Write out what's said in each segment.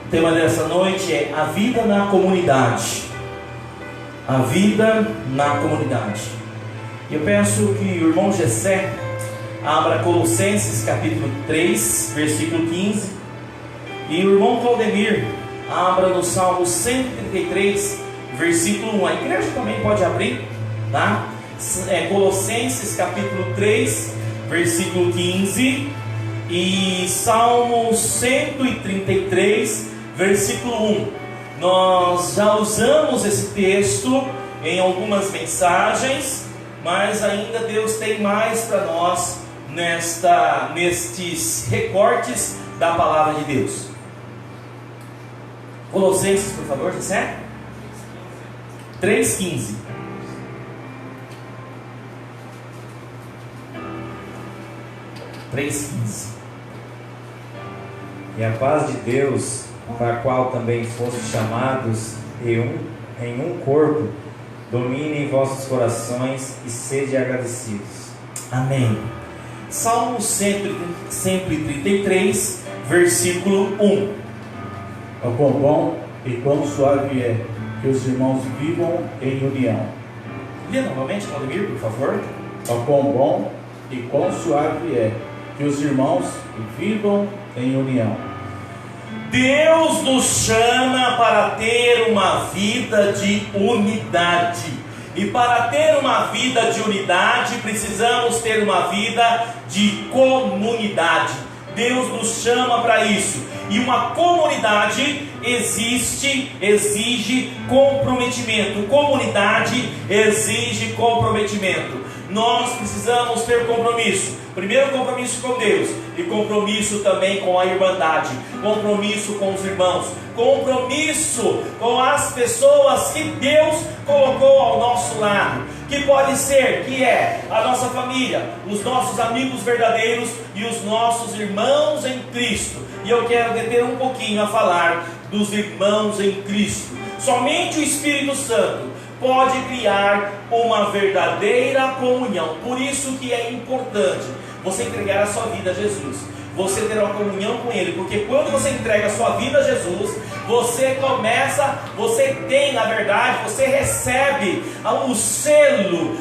O tema dessa noite é a vida na comunidade. A vida na comunidade. Eu peço que o irmão Gessé abra Colossenses capítulo 3, versículo 15. E o irmão Claudemir abra no Salmo 133, versículo 1. A igreja também pode abrir, tá? Colossenses capítulo 3, versículo 15. E Salmo 133, versículo 1. Nós já usamos esse texto em algumas mensagens, mas ainda Deus tem mais para nós nestes recortes da palavra de Deus. Colossenses, por favor, José. 3,15. E a paz de Deus, para a qual também fostes chamados em um corpo, domine em vossos corações e sede agradecidos. Amém. Salmo 133, versículo 1. Ó quão bom e quão suave é que os irmãos vivam em união. Lê novamente, Claudemir, por favor. Ó quão bom e quão suave é que os irmãos vivam em união. Deus nos chama para ter uma vida de unidade. E para ter uma vida de unidade, precisamos ter uma vida de comunidade. Deus nos chama para isso. E uma comunidade exige comprometimento. Comunidade exige comprometimento. Nós precisamos ter compromisso. Primeiro, compromisso com Deus, e compromisso também com a irmandade, compromisso com os irmãos, compromisso com as pessoas que Deus colocou ao nosso lado, que pode ser, que é a nossa família, os nossos amigos verdadeiros e os nossos irmãos em Cristo. E eu quero deter um pouquinho a falar dos irmãos em Cristo. Somente o Espírito Santo pode criar uma verdadeira comunhão. Por isso que é importante você entregar a sua vida a Jesus, você ter uma comunhão com Ele, porque quando você entrega a sua vida a Jesus, você tem, na verdade, você recebe o selo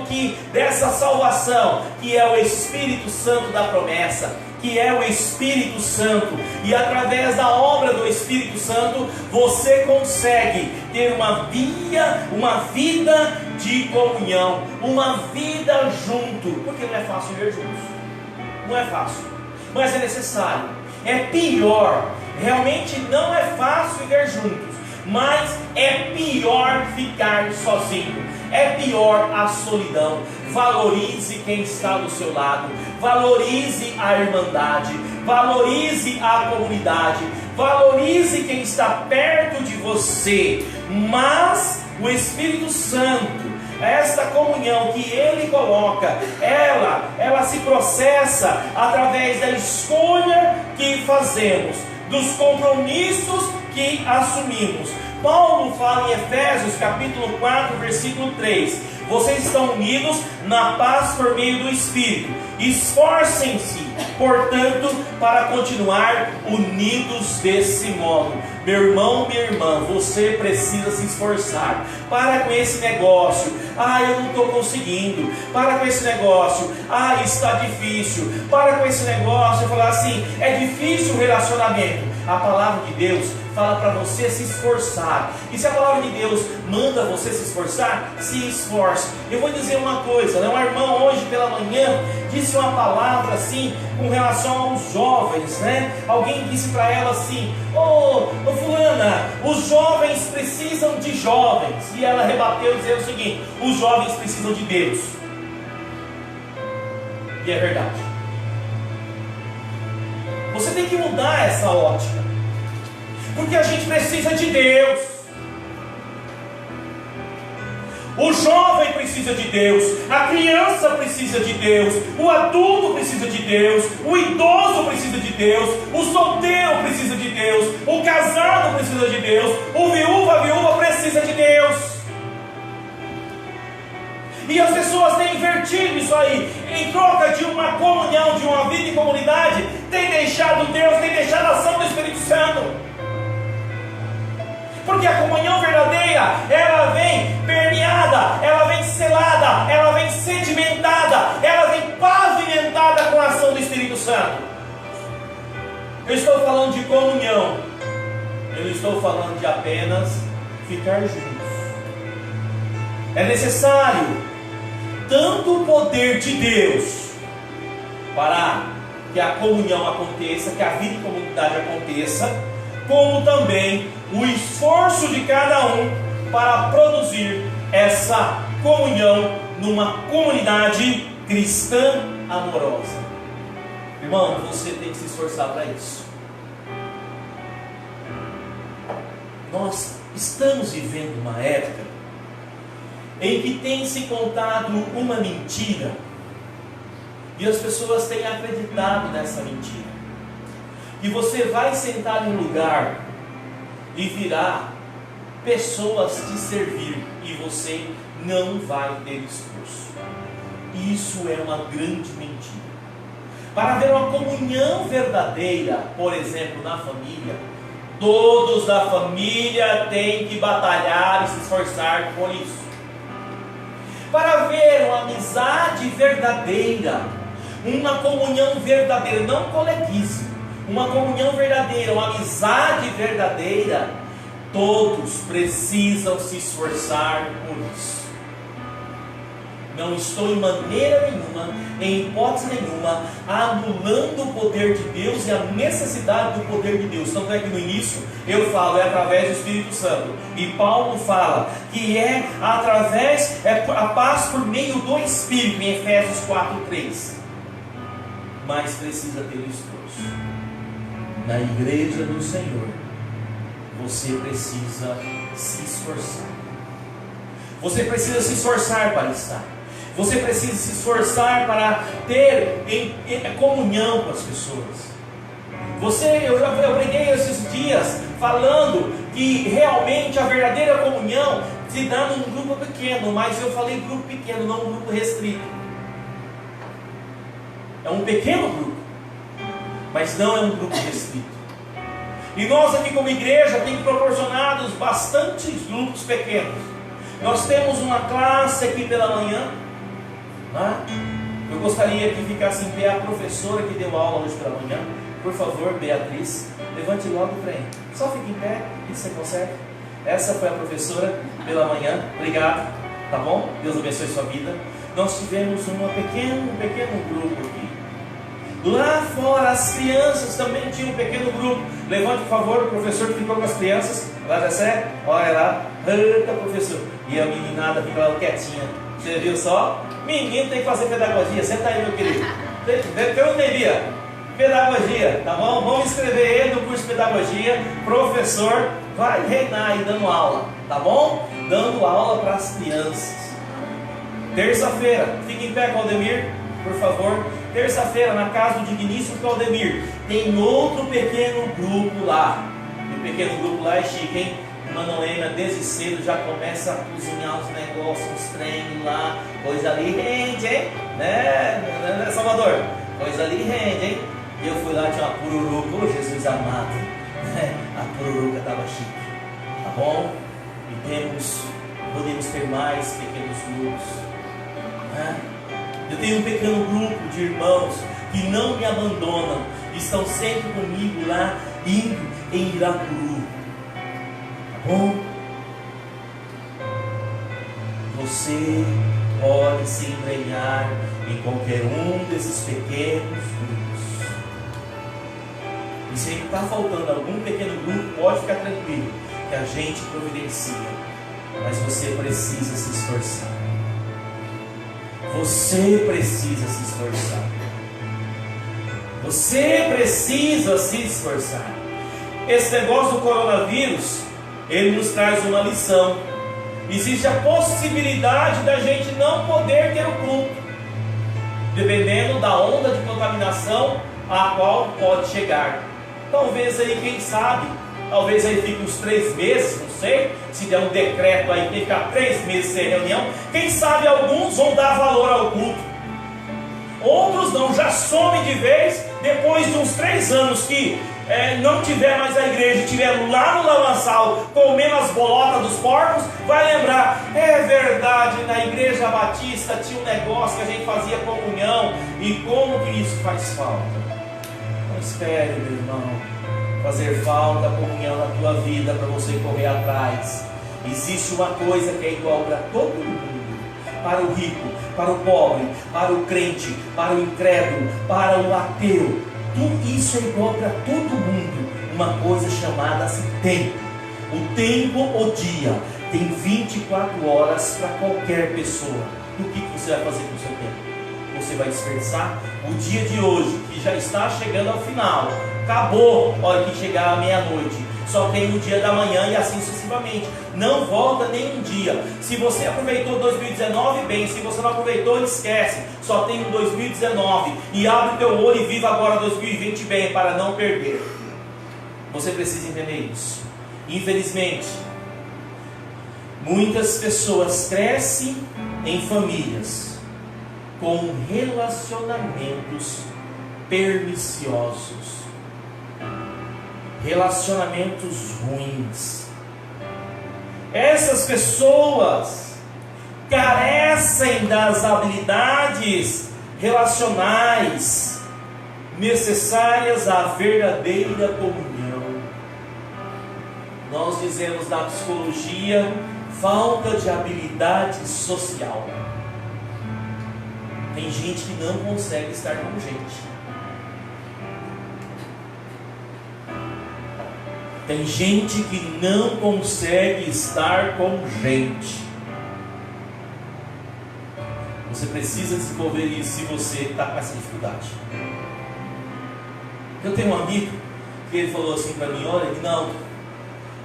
que dessa salvação, que é o Espírito Santo da promessa, que é o Espírito Santo, e através da obra do Espírito Santo, você consegue ter uma vida de comunhão, uma vida junto, porque não é fácil viver juntos, não é fácil, mas é necessário. É pior, realmente não é fácil viver juntos, mas é pior ficar sozinho, é pior a solidão. Valorize quem está do seu lado, valorize a irmandade, valorize a comunidade, valorize quem está perto de você. Mas o Espírito Santo, esta comunhão que Ele coloca, ela se processa através da escolha que fazemos, dos compromissos que assumimos. Paulo fala em Efésios capítulo 4, versículo 3: vocês estão unidos na paz por meio do Espírito. Esforcem-se, portanto, para continuar unidos desse modo. Meu irmão, minha irmã, você precisa se esforçar. Para com esse negócio. Eu não estou conseguindo. Para com esse negócio. Está difícil. Para com esse negócio. Eu falar assim, é difícil o relacionamento. A palavra de Deus fala para você se esforçar. E se a palavra de Deus manda você se esforçar, se esforce. Eu vou dizer uma coisa, Uma irmã hoje pela manhã disse uma palavra assim com relação aos jovens, Alguém disse para ela assim: ô fulana, os jovens precisam de jovens. E ela rebateu dizendo o seguinte: os jovens precisam de Deus. E é verdade. Você tem que mudar essa ótica, porque a gente precisa de Deus. O jovem precisa de Deus, a criança precisa de Deus, o adulto precisa de Deus, o idoso precisa de Deus, o solteiro precisa de Deus, o casado precisa de Deus, a viúva precisa de Deus. E as pessoas têm invertido isso aí. Em troca de uma comunhão, de uma vida em comunidade, tem deixado Deus, tem deixado a ação do Espírito Santo. Porque a comunhão verdadeira, ela vem permeada, ela vem selada, ela vem sedimentada, ela vem pavimentada com a ação do Espírito Santo. Eu estou falando de comunhão, eu não estou falando de apenas ficar juntos. É necessário tanto o poder de Deus para que a comunhão aconteça, que a vida em comunidade aconteça, como também o esforço de cada um para produzir essa comunhão numa comunidade cristã amorosa. Irmão, você tem que se esforçar para isso. Nós estamos vivendo uma época em que tem se contado uma mentira e as pessoas têm acreditado nessa mentira. E você vai sentar em um lugar e virá pessoas te servir e você não vai ter esforço. Isso é uma grande mentira. Para haver uma comunhão verdadeira, por exemplo, na família, todos da família têm que batalhar e se esforçar por isso. Para haver uma amizade verdadeira, uma comunhão verdadeira, não coleguismo, uma comunhão verdadeira, uma amizade verdadeira, todos precisam se esforçar por isso. Não estou em maneira nenhuma, em hipótese nenhuma, anulando o poder de Deus e a necessidade do poder de Deus. Tanto é que no início eu falo, é através do Espírito Santo. E Paulo fala que é através, a paz por meio do Espírito, em Efésios 4:3. Mas precisa ter esforço. Na igreja do Senhor, você precisa se esforçar. Você precisa se esforçar para estar. Você precisa se esforçar para ter comunhão com as pessoas. Eu preguei esses dias falando que realmente a verdadeira comunhão se dá num grupo pequeno, mas eu falei grupo pequeno, não um grupo restrito. É um pequeno grupo, mas não é um grupo restrito. E nós aqui como igreja temos proporcionado bastantes grupos pequenos. Nós temos uma classe aqui pela manhã. Eu gostaria que ficasse em pé a professora que deu aula hoje pela manhã. Por favor, Beatriz, levante logo para frente. Só fique em pé, e você consegue. Essa foi a professora pela manhã. Obrigado, tá bom? Deus abençoe sua vida. Nós tivemos um pequeno grupo aqui. Lá fora as crianças também tinham um pequeno grupo. Levante, por favor, o professor que ficou com as crianças. Lá já sério, olha lá. Eita, professor. E a meninada fica lá quietinha. Você viu só? Menino tem que fazer pedagogia. Senta aí, meu querido. Perguntaria. Pedagogia, tá bom? Vamos inscrever ele no curso de pedagogia. Professor vai reinar aí dando aula, tá bom? Dando aula para as crianças. Terça-feira, fique em pé, Claudemir, por favor. Terça-feira, na casa do digníssimo Claudemir, tem outro pequeno grupo lá. E o pequeno grupo lá é chique, hein? Irmã Noêmia, desde cedo, já começa a cozinhar os negócios, os treinos lá. Coisa ali rende, hein? Né, Salvador? Coisa ali rende, hein? E eu fui lá, tinha uma pururuca, ô Jesus amado. A pururuca estava chique, tá bom? E podemos ter mais pequenos grupos. Eu tenho um pequeno grupo de irmãos que não me abandonam, estão sempre comigo lá, indo em Irapuru. Tá bom? Você pode se embrenhar em qualquer um desses pequenos grupos. E se está faltando algum pequeno grupo, pode ficar tranquilo, que a gente providencia. Mas você precisa se esforçar. Você precisa se esforçar. Você precisa se esforçar. Esse negócio do coronavírus, ele nos traz uma lição. Existe a possibilidade da gente não poder ter o culto, dependendo da onda de contaminação a qual pode chegar. Talvez aí, quem sabe, talvez aí fique uns 3 meses, não sei, se der um decreto aí, tem que ficar 3 meses sem reunião. Quem sabe alguns vão dar valor ao culto, outros não, já somem de vez, depois de uns 3 anos que não tiver mais a igreja, estiver lá no lamaçal comendo as bolotas dos porcos, vai lembrar: é verdade, na igreja batista tinha um negócio que a gente fazia comunhão, e como que isso faz falta. Não espere, meu irmão, fazer falta a comunhão na tua vida para você correr atrás. Existe uma coisa que é igual para todo mundo: para o rico, para o pobre, para o crente, para o incrédulo, para o ateu. Tudo isso é igual para todo mundo. Uma coisa chamada-se tempo. O tempo, o dia, tem 24 horas para qualquer pessoa. E o que você vai fazer com o seu tempo? Você vai desperdiçar o dia de hoje, que já está chegando ao final. Acabou a hora que chegar a meia-noite. Só tem o dia da manhã e assim sucessivamente. Não volta nem um dia. Se você aproveitou 2019, bem. Se você não aproveitou, esquece. Só tem um 2019. E abre o teu olho e viva agora 2020 bem, para não perder. Você precisa entender isso. Infelizmente, muitas pessoas crescem em famílias com relacionamentos perniciosos, relacionamentos ruins. Essas pessoas carecem das habilidades relacionais necessárias à verdadeira comunhão. Nós dizemos na psicologia: falta de habilidade social. Tem gente que não consegue estar com gente. Tem gente que não consegue estar com gente. Você precisa desenvolver isso se você está com essa dificuldade. Eu tenho um amigo que ele falou assim para mim: olha, não,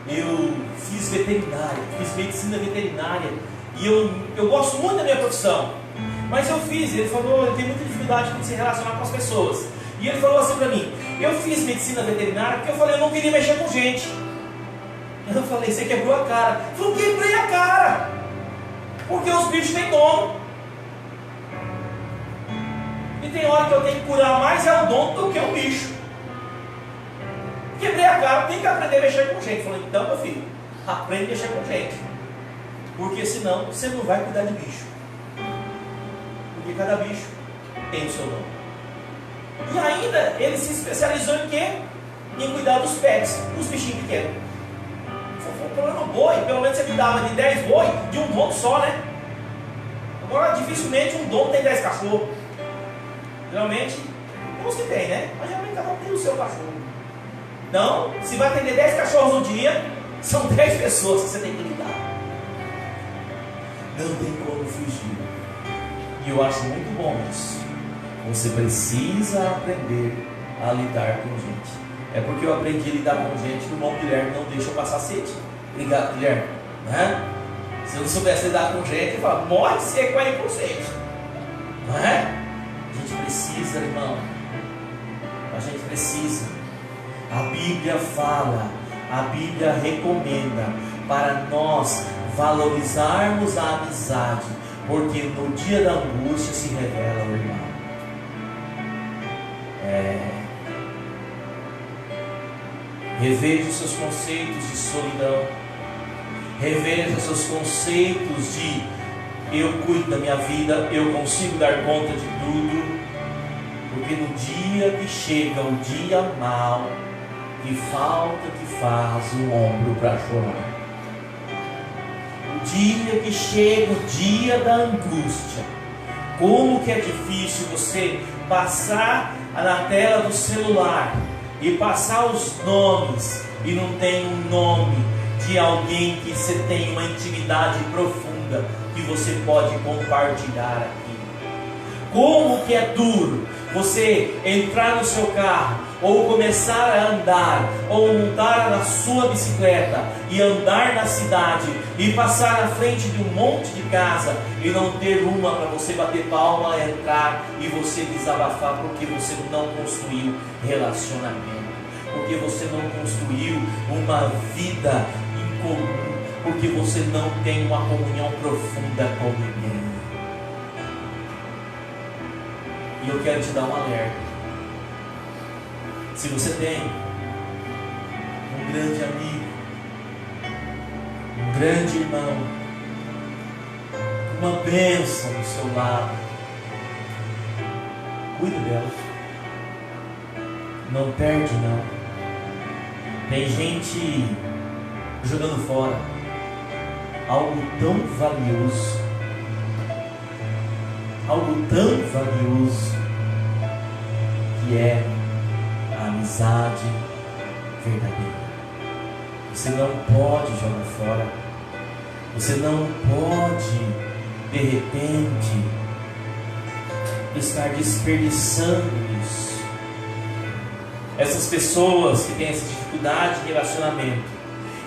eu fiz veterinária, fiz medicina veterinária, e eu gosto muito da minha profissão, mas eu fiz, ele falou, eu tenho muita dificuldade de se relacionar com as pessoas. E ele falou assim para mim: eu fiz medicina veterinária porque eu falei, eu não queria mexer com gente. Eu falei: você quebrou a cara. Ele falou: quebrei a cara, porque os bichos têm dono. E tem hora que eu tenho que curar mais é o dono do que o bicho. Quebrei a cara, tem que aprender a mexer com gente. Eu falei: então, meu filho, aprende a mexer com gente, porque senão você não vai cuidar de bicho. Porque cada bicho tem o seu dono. E ainda ele se especializou em quê? Em cuidar dos pets, dos bichinhos pequenos. Foi um problema boi, pelo menos você cuidava de 10 boi de um dono só, né? Agora dificilmente um dono tem 10 cachorros. Geralmente, tem uns que tem, né? Mas geralmente cada um tem o seu cachorro. Então, se vai atender 10 cachorros no dia, são 10 pessoas que você tem que lidar. Não tem como fugir. E eu acho muito bom isso. Você precisa aprender a lidar com gente. É porque eu aprendi a lidar com gente que o irmão Guilherme não deixa eu passar sede. Obrigado, Guilherme. Se eu não soubesse lidar com gente, eu falo: morre seco aí com sede. Não é? A gente precisa, irmão. A gente precisa. A Bíblia fala, a Bíblia recomenda para nós valorizarmos a amizade, porque no dia da angústia se revela o irmão. Reveja os seus conceitos de solidão. Reveja os seus conceitos de: eu cuido da minha vida, eu consigo dar conta de tudo. Porque no dia que chega o dia mau, que falta que faz o ombro para chorar. O dia que chega o dia da angústia, como que é difícil você passar na tela do celular e passar os nomes e não tem um nome de alguém que você tem uma intimidade profunda que você pode compartilhar aqui. Como que é duro você entrar no seu carro, ou começar a andar, ou montar na sua bicicleta e andar na cidade e passar na frente de um monte de casa e não ter uma para você bater palma, entrar e você desabafar, porque você não construiu relacionamento, porque você não construiu uma vida em comum, porque você não tem uma comunhão profunda com ninguém. E eu quero te dar um alerta. Se você tem um grande amigo, um grande irmão, uma bênção do seu lado. Cuida dela, não perde não. Tem gente jogando fora algo tão valioso, que é a amizade verdadeira. Você não pode jogar fora. Você não pode, de repente, estar desperdiçando isso. Essas pessoas que têm essa dificuldade de relacionamento,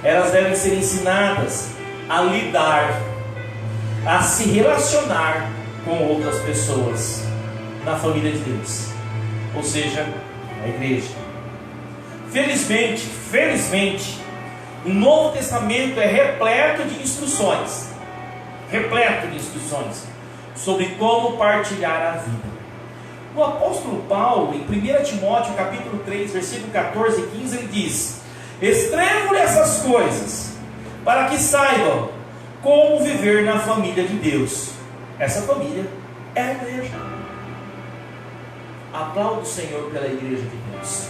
elas devem ser ensinadas a lidar, a se relacionar com outras pessoas na família de Deus, ou seja, na igreja. Felizmente, o Novo Testamento é repleto de instruções sobre como partilhar a vida. O apóstolo Paulo, em 1 Timóteo capítulo 3, versículo 14 e 15, ele diz: escrevo-lhe essas coisas para que saibam como viver na família de Deus. Essa família é a igreja. Aplaude o Senhor pela igreja de Deus.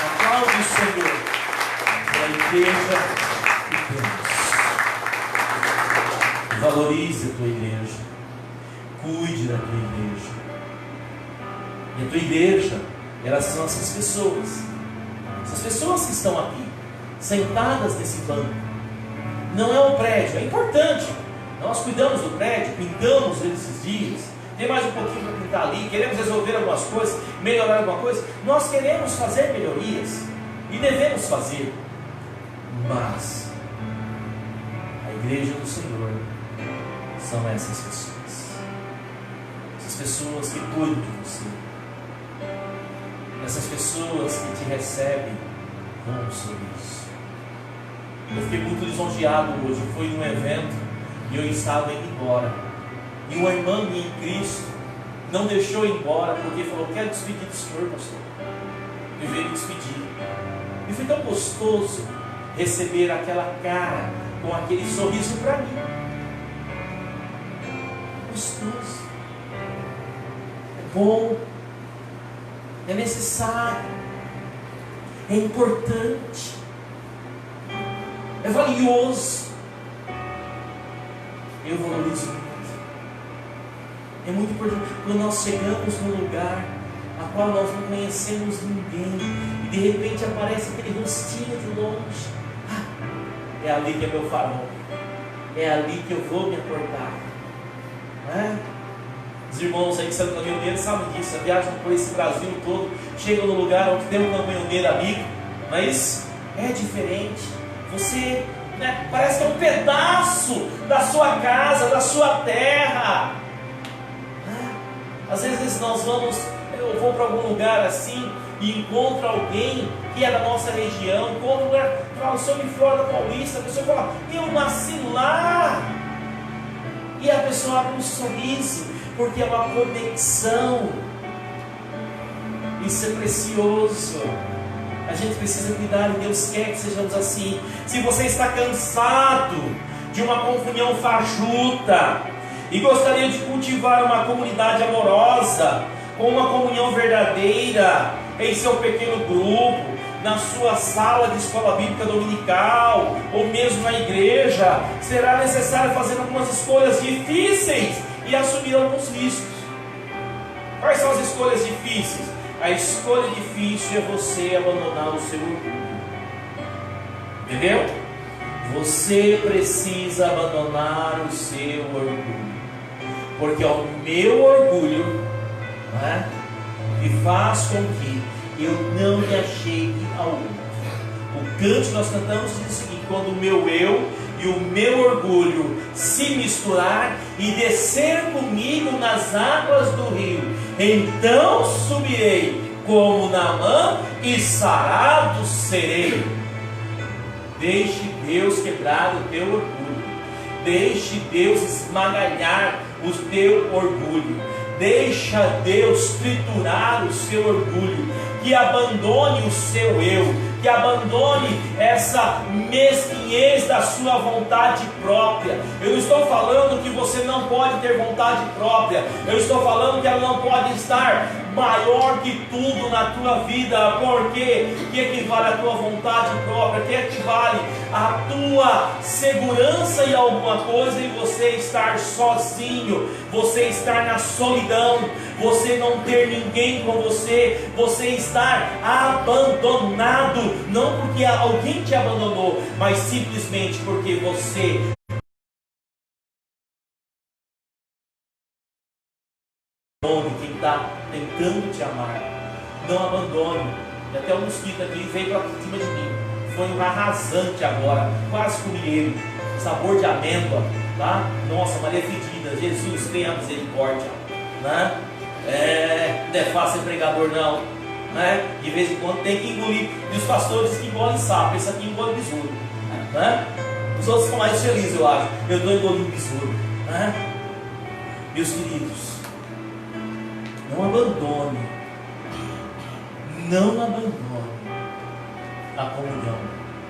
Aplaude o Senhor pela igreja de Deus. Valorize a tua igreja. Cuide da tua igreja. E a tua igreja, elas são essas pessoas. Essas pessoas que estão aqui, sentadas nesse banco. Não é um prédio, é importante. Nós cuidamos do prédio, pintamos ele esses dias. Tem mais um pouquinho para pintar ali. Queremos resolver algumas coisas, melhorar alguma coisa. Nós queremos fazer melhorias e devemos fazer. Mas a igreja do Senhor são essas pessoas. Essas pessoas que cuidam de você. Essas pessoas que te recebem com um sorriso. Eu fiquei muito lisonjeado hoje. Eu fui num evento e eu estava indo embora. E uma irmã minha em Cristo não deixou ir embora, porque falou: quero despedir do Senhor, pastor. Eu veio me despedir. E foi tão gostoso receber aquela cara com aquele sorriso para mim. Gostoso. É bom. É necessário. É importante. É valioso. Eu valorizo muito. É muito importante quando nós chegamos num lugar a qual nós não conhecemos ninguém e de repente aparece aquele rostinho de longe. É ali que é meu farol. É ali que eu vou me acordar. Não é? Os irmãos aí que estão no caminhoneiro sabem disso. Viajam por esse Brasil todo, chegam no lugar onde tem um caminhoneiro amigo, mas é diferente. Você, parece que é um pedaço da sua casa, da sua terra. Às vezes eu vou para algum lugar assim e encontro alguém que é da nossa região, encontro um lugar, fala: o senhor me Florida Paulista, a pessoa fala: eu nasci lá. E a pessoa abre um sorriso, porque é uma conexão. Isso é precioso. A gente precisa cuidar e Deus quer que sejamos assim. Se você está cansado de uma comunhão fajuta e gostaria de cultivar uma comunidade amorosa, com uma comunhão verdadeira em seu pequeno grupo, na sua sala de escola bíblica dominical, ou mesmo na igreja, será necessário fazer algumas escolhas difíceis e assumir alguns riscos. Quais são as escolhas difíceis? A escolha difícil é você abandonar o seu orgulho. Entendeu? Você precisa abandonar o seu orgulho, porque é o meu orgulho, que faz com que eu não me achegue ao outro. O canto que nós cantamos diz o seguinte: quando o meu eu e o meu orgulho se misturar e descer comigo nas águas do rio, então subirei como Naamã e sarado serei. Deixe Deus quebrar o teu orgulho. Deixe Deus esmagalhar o teu orgulho. Deixa Deus triturar o seu orgulho. Que abandone o seu eu. que abandone essa mesquinhez da sua vontade própria. Eu não estou falando que você não pode ter vontade própria, eu estou falando que ela não pode estar maior que tudo na tua vida. Porque que equivale a tua vontade própria? Que equivale a tua segurança em alguma coisa e você estar sozinho, você estar na solidão, você não ter ninguém com você, você estar abandonado, não porque alguém te abandonou, mas simplesmente porque você quem está tentando te amar. Não abandone. E até o mosquito aqui veio para cima de mim, foi um arrasante agora, quase comi ele, sabor de amêndoa, tá? Nossa, Maria fedida, Jesus tenha misericórdia, né? Não é fácil ser pregador não, né? De vez em quando tem que engolir, e os pastores que engolem sapo, esse aqui engole besouro, né? Os outros ficam mais felizes, eu acho. Eu estou engolindo besouro, né? Meus queridos, não abandone a comunhão.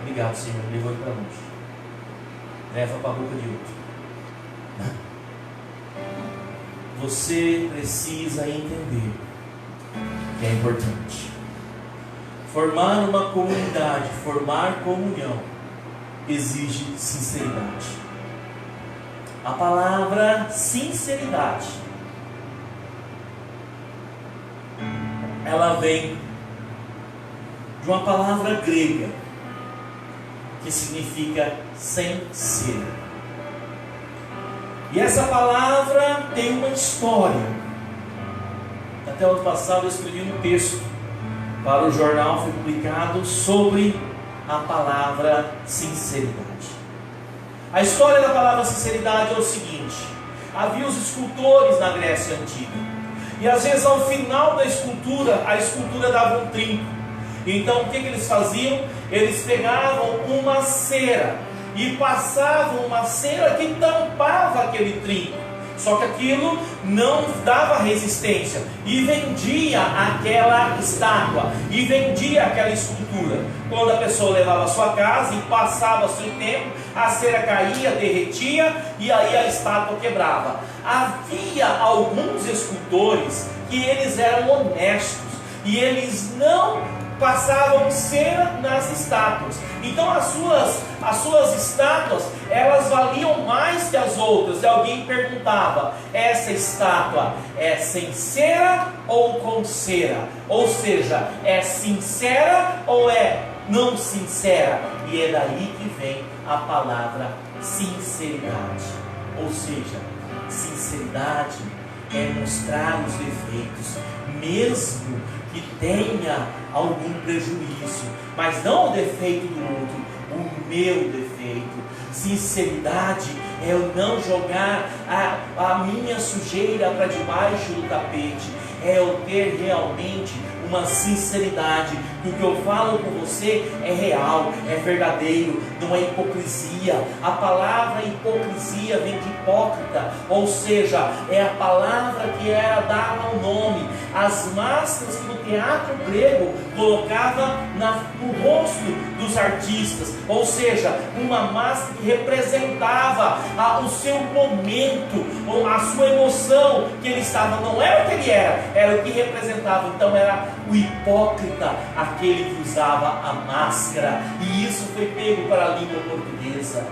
Obrigado, Senhor, levou ele para longe, leva para a boca de outro. Você precisa entender que é importante formar uma comunidade, formar comunhão exige sinceridade. A palavra sinceridade, ela vem de uma palavra grega que significa sem ser. E essa palavra tem uma história. Até o ano passado eu escrevi um texto para o jornal, foi publicado, sobre a palavra sinceridade. A história da palavra sinceridade é o seguinte: havia os escultores na Grécia Antiga, e às vezes ao final da escultura, a escultura dava um trinco. Então o que eles faziam? Eles pegavam uma cera e passavam uma cera que tampava aquele trinco. Só que aquilo não dava resistência, e vendia aquela estátua, e vendia aquela escultura. Quando a pessoa levava a sua casa e passava-se o tempo, a cera caía, derretia, e aí a estátua quebrava. Havia alguns escultores que eles eram honestos, e eles não passavam cera nas estátuas. Então as suas estátuas, elas valiam mais que as outras. E alguém perguntava: essa estátua é sem cera ou com cera? Ou seja, é sincera ou é não sincera? E é daí que vem a palavra sinceridade. Ou seja, sinceridade é mostrar os defeitos, mesmo que tenha algum prejuízo, mas não o defeito do outro, o meu defeito. Sinceridade é eu não jogar a minha sujeira para debaixo do tapete, é eu ter realmente uma sinceridade, que o que eu falo com você é real, é verdadeiro, não é hipocrisia. A palavra hipocrisia vem de hipócrita, ou seja, é a palavra que era dada ao nome. As máscaras que no teatro grego colocava no rosto dos artistas, ou seja, uma máscara que representava o seu momento, ou a sua emoção que ele estava, não era o que ele era o que representava. Então era o hipócrita, aquele que usava a máscara, e isso foi pego para a língua portuguesa.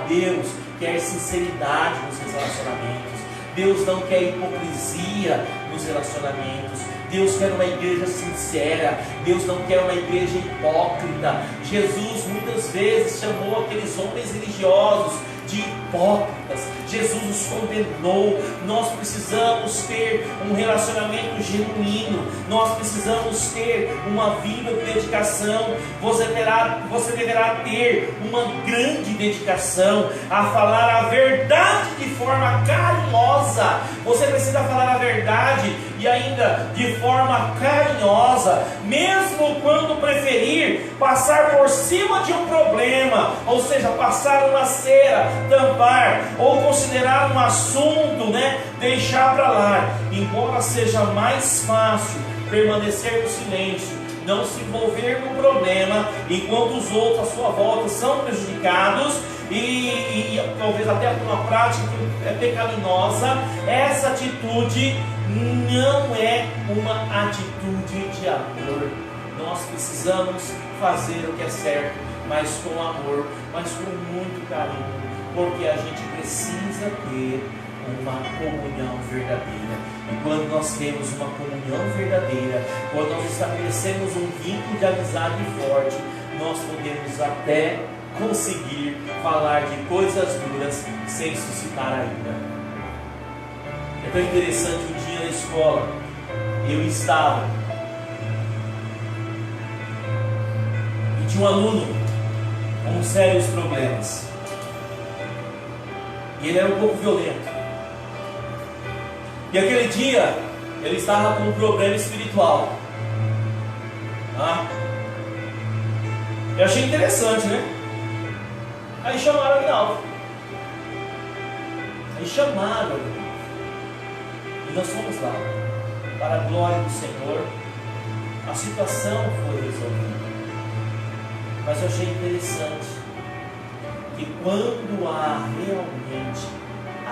Deus quer sinceridade nos relacionamentos, Deus não quer hipocrisia nos relacionamentos. Deus quer uma igreja sincera, Deus não quer uma igreja hipócrita. Jesus muitas vezes chamou aqueles homens religiosos de hipócritas. Jesus os condenou. Nós precisamos ter um relacionamento genuíno, nós precisamos ter uma vida de dedicação. Você deverá ter uma grande dedicação a falar a verdade de forma carinhosa. Você precisa falar a verdade e ainda de forma carinhosa, mesmo quando preferir passar por cima de um problema, ou seja, passar uma cera, tampar, ou considerar um assunto, deixar para lá. Embora seja mais fácil permanecer no silêncio, não se envolver no problema, enquanto os outros à sua volta são prejudicados, e talvez até uma prática que é pecaminosa. Essa atitude não é uma atitude de amor. Nós precisamos fazer o que é certo, mas com amor, mas com muito carinho, porque a gente precisa ter uma comunhão verdadeira. E quando nós temos uma comunhão verdadeira, quando nós estabelecemos um vínculo de amizade forte, nós podemos até conseguir falar de coisas duras sem suscitar a ira. É tão interessante, um dia na escola eu estava e tinha um aluno com sérios problemas, e ele era um pouco violento. E aquele dia ele estava com um problema espiritual. Eu achei interessante, né? Aí chamaram o Aguinaldo. E nós fomos lá. Para a glória do Senhor, a situação foi resolvida. Mas eu achei interessante que quando há realmente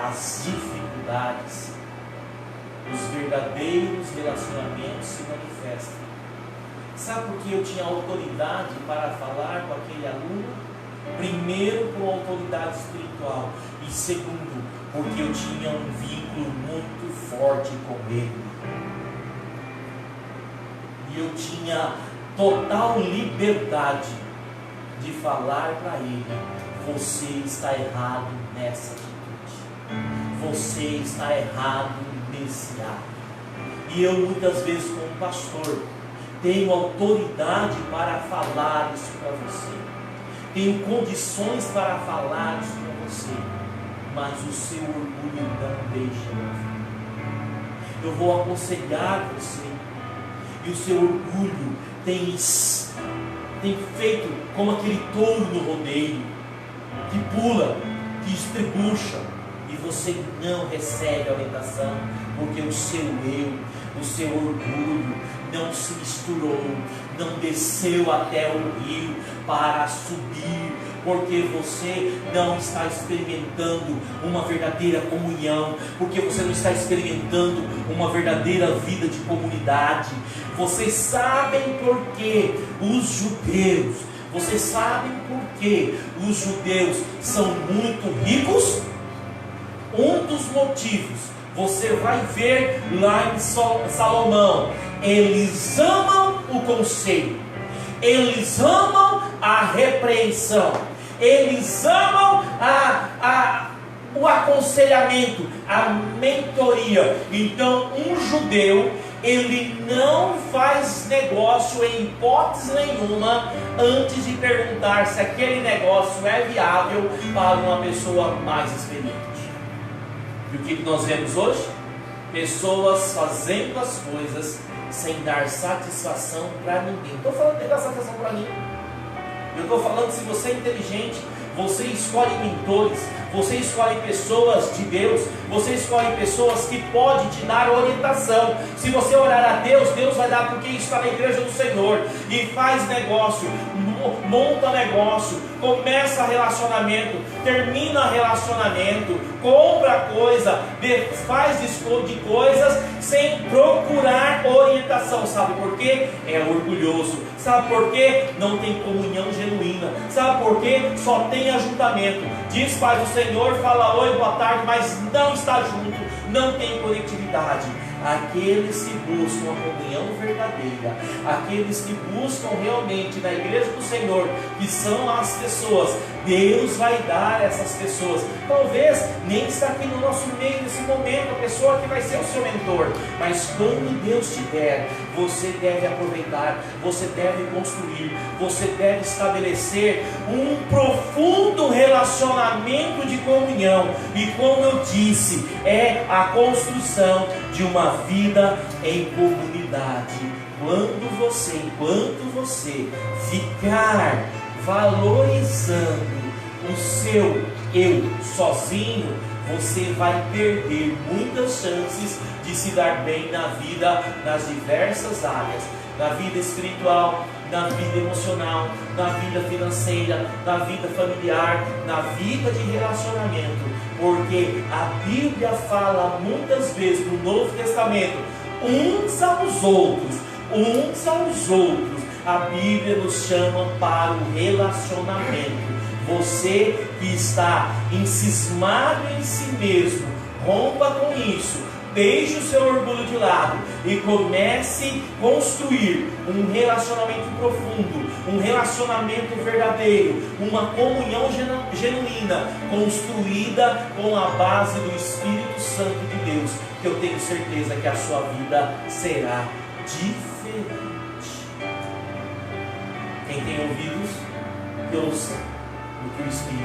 as dificuldades, os verdadeiros relacionamentos se manifestam. Sabe por que eu tinha autoridade para falar com aquele aluno? Primeiro, por autoridade espiritual, e segundo, porque eu tinha um vínculo muito forte com ele, e eu tinha total liberdade de falar para ele: você está errado nessa atitude, você está errado nesse ato. E eu muitas vezes, como pastor, tenho autoridade para falar isso para você, tenho condições para falar isso para você, mas o seu orgulho não deixa eu ouvir. Eu vou aconselhar você, e o seu orgulho tem feito como aquele touro no rodeio, que pula, que estrebucha, e você não recebe a orientação, porque o seu eu, o seu orgulho não se misturou, não desceu até o rio para subir, porque você não está experimentando uma verdadeira comunhão, porque você não está experimentando uma verdadeira vida de comunidade. Vocês sabem por que os judeus, são muito ricos? Um dos motivos, você vai ver lá em Salomão, eles amam o conselho, eles amam a repreensão, eles amam o aconselhamento, a mentoria. Então, um judeu, ele não faz negócio em hipótese nenhuma antes de perguntar se aquele negócio é viável para uma pessoa mais experiente. E o que nós vemos hoje? Pessoas fazendo as coisas sem dar satisfação para ninguém. Estou falando de dar satisfação para mim. Eu estou falando, se você é inteligente, você escolhe mentores, você escolhe pessoas de Deus, você escolhe pessoas que podem te dar orientação. Se você orar a Deus, Deus vai dar, porque está na igreja do Senhor. E faz negócio, monta negócio, começa relacionamento, termina relacionamento, compra coisa, faz de coisas sem procurar orientação. Sabe por quê? É orgulhoso. Sabe por quê? Não tem comunhão genuína. Sabe por quê? Só tem ajuntamento. Diz paz do Senhor, fala oi, boa tarde, mas não está junto, não tem conectividade. Aqueles que buscam a comunhão verdadeira, aqueles que buscam realmente na igreja do Senhor, que são as pessoas, Deus vai dar essas pessoas. Talvez nem está aqui no nosso meio nesse momento a pessoa que vai ser o seu mentor, mas quando Deus te der, você deve aproveitar, você deve construir, você deve estabelecer um profundo relacionamento de comunhão. E como eu disse, é a construção de uma vida em comunidade. Enquanto você ficar valorizando o seu eu sozinho, você vai perder muitas chances de se dar bem na vida, nas diversas áreas, na vida espiritual, na vida emocional, na vida financeira, na vida familiar, na vida de relacionamento, porque a Bíblia fala muitas vezes no Novo Testamento, uns aos outros, a Bíblia nos chama para o relacionamento. Você que está encismado em si mesmo, rompa com isso, deixe o seu orgulho de lado e comece a construir um relacionamento profundo, um relacionamento verdadeiro, uma comunhão genuína, construída com a base do Espírito Santo de Deus, que eu tenho certeza que a sua vida será diferente. Quem tem ouvidos, que ouça o que o Espírito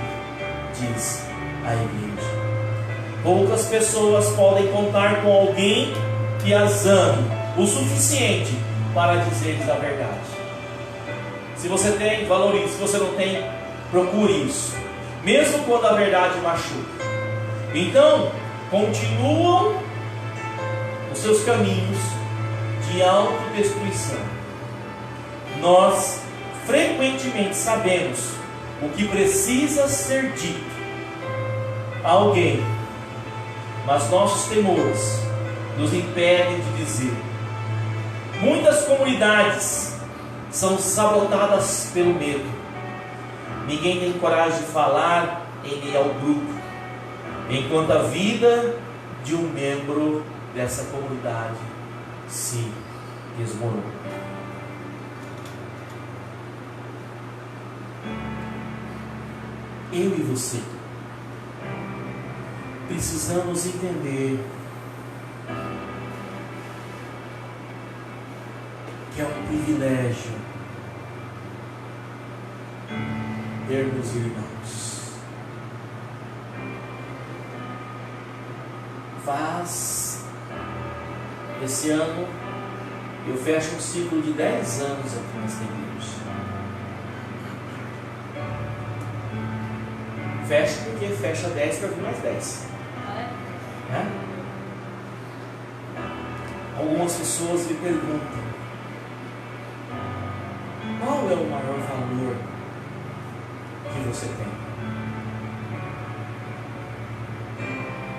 diz à igreja. Poucas pessoas podem contar com alguém que as ame o suficiente para dizer-lhes a verdade. Se você tem, valorize. Se você não tem, procure isso, mesmo quando a verdade machuca. Então, continuam os seus caminhos de autodestruição. Nós frequentemente sabemos o que precisa ser dito a alguém, mas nossos temores nos impedem de dizer. Muitas comunidades são sabotadas pelo medo. Ninguém tem coragem de falar em meio ao grupo, enquanto a vida de um membro dessa comunidade se desmorona. Eu e você precisamos entender que é um privilégio termos irmãos. Esse ano eu fecho um ciclo de 10 anos aqui nesta igreja. Fecha porque fecha 10 para vir mais 10. Né? Algumas pessoas me perguntam: qual é o maior valor que você tem?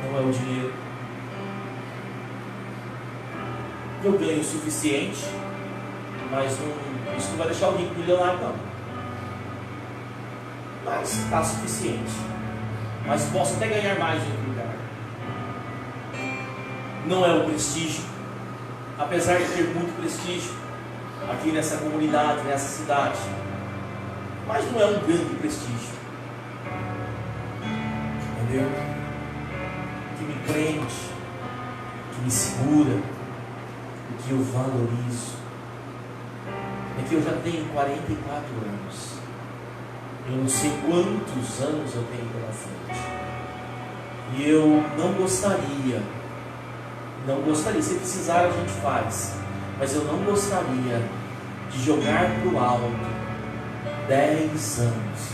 Não é o dinheiro. Eu ganho o suficiente, mas isso não vai deixar o rico milionário, não. Mas está suficiente. Mas posso até ganhar mais em outro lugar. Não é o prestígio, apesar de ter muito prestígio aqui nessa comunidade, nessa cidade, mas não é um grande prestígio. Entendeu? Que me prende, que me segura, o que eu valorizo é que eu já tenho 44 anos. Eu não sei quantos anos eu tenho pela frente. E eu não gostaria, se precisar a gente faz, mas eu não gostaria de jogar para o alto 10 anos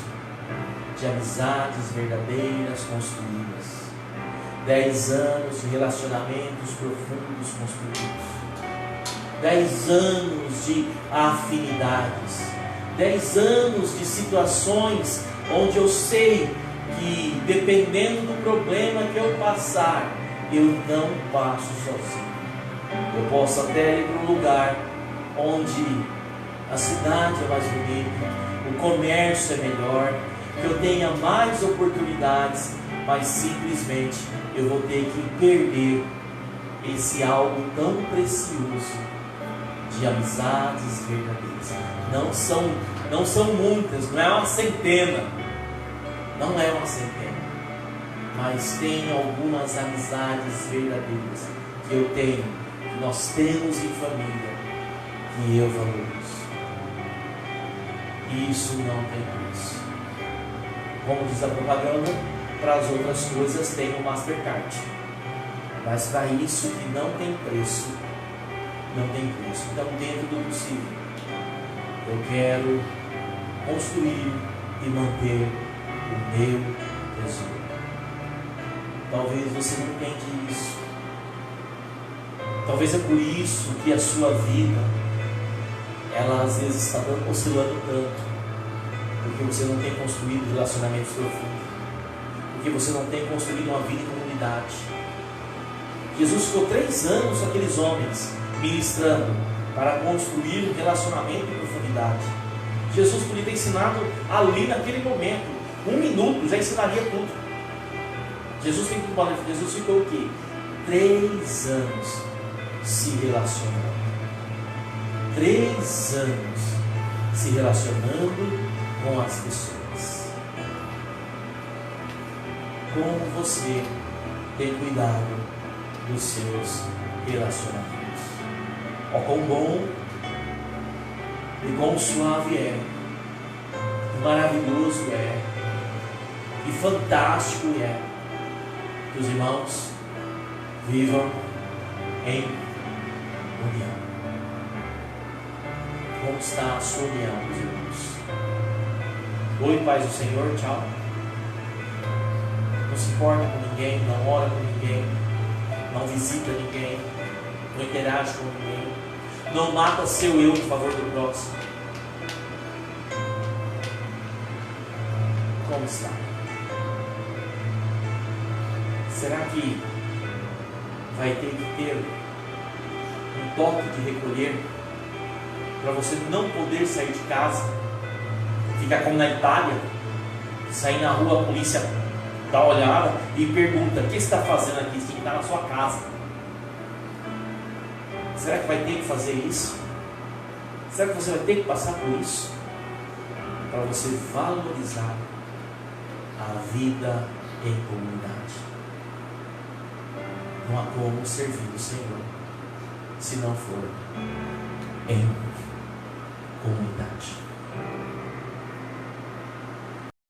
de amizades verdadeiras construídas, 10 anos de relacionamentos profundos construídos, 10 anos de afinidades, 10 anos de situações onde eu sei que, dependendo do problema que eu passar, eu não passo sozinho. Eu posso até ir para um lugar onde a cidade é mais bonita, o comércio é melhor, que eu tenha mais oportunidades, mas simplesmente eu vou ter que perder esse algo tão precioso de amizades verdadeiras. Não são muitas, não é uma centena, mas tem algumas amizades verdadeiras que eu tenho, que nós temos em família, que eu valorizo. E isso não tem preço. Como diz a propaganda, para as outras coisas tem o Mastercard, mas para isso que não tem preço, Então, dentro do possível, eu quero construir e manter o meu tesouro. Talvez você não entende isso. Talvez é por isso que a sua vida, ela às vezes está oscilando tanto. Porque você não tem construído relacionamentos profundos. Porque você não tem construído uma vida em comunidade. Jesus ficou 3 anos com aqueles homens ministrando para construir um relacionamento em profundidade. Jesus podia ter ensinado ali naquele momento, 1 minuto já ensinaria tudo. Jesus ficou o quê? 3 anos se relacionando. 3 anos se relacionando com as pessoas. Como você tem cuidado dos seus relacionamentos? Ó, quão bom e quão suave é, maravilhoso é, e fantástico é que os irmãos vivam em união. Como está a sua união, meus irmãos? Oi, paz do Senhor, tchau. Não se importa com ninguém, não ora com ninguém, não visita ninguém, não interage com ninguém, não mata seu eu em favor do próximo. Como está? Será que vai ter que ter um toque de recolher para você não poder sair de casa? Ficar como na Itália, sair na rua, a polícia dá uma olhada e pergunta: o que você está fazendo aqui? Você tem que estar na sua casa. Será que vai ter que fazer isso? Será que você vai ter que passar por isso? Para você valorizar a vida em comunidade. Não há como servir o Senhor se não for em comunidade.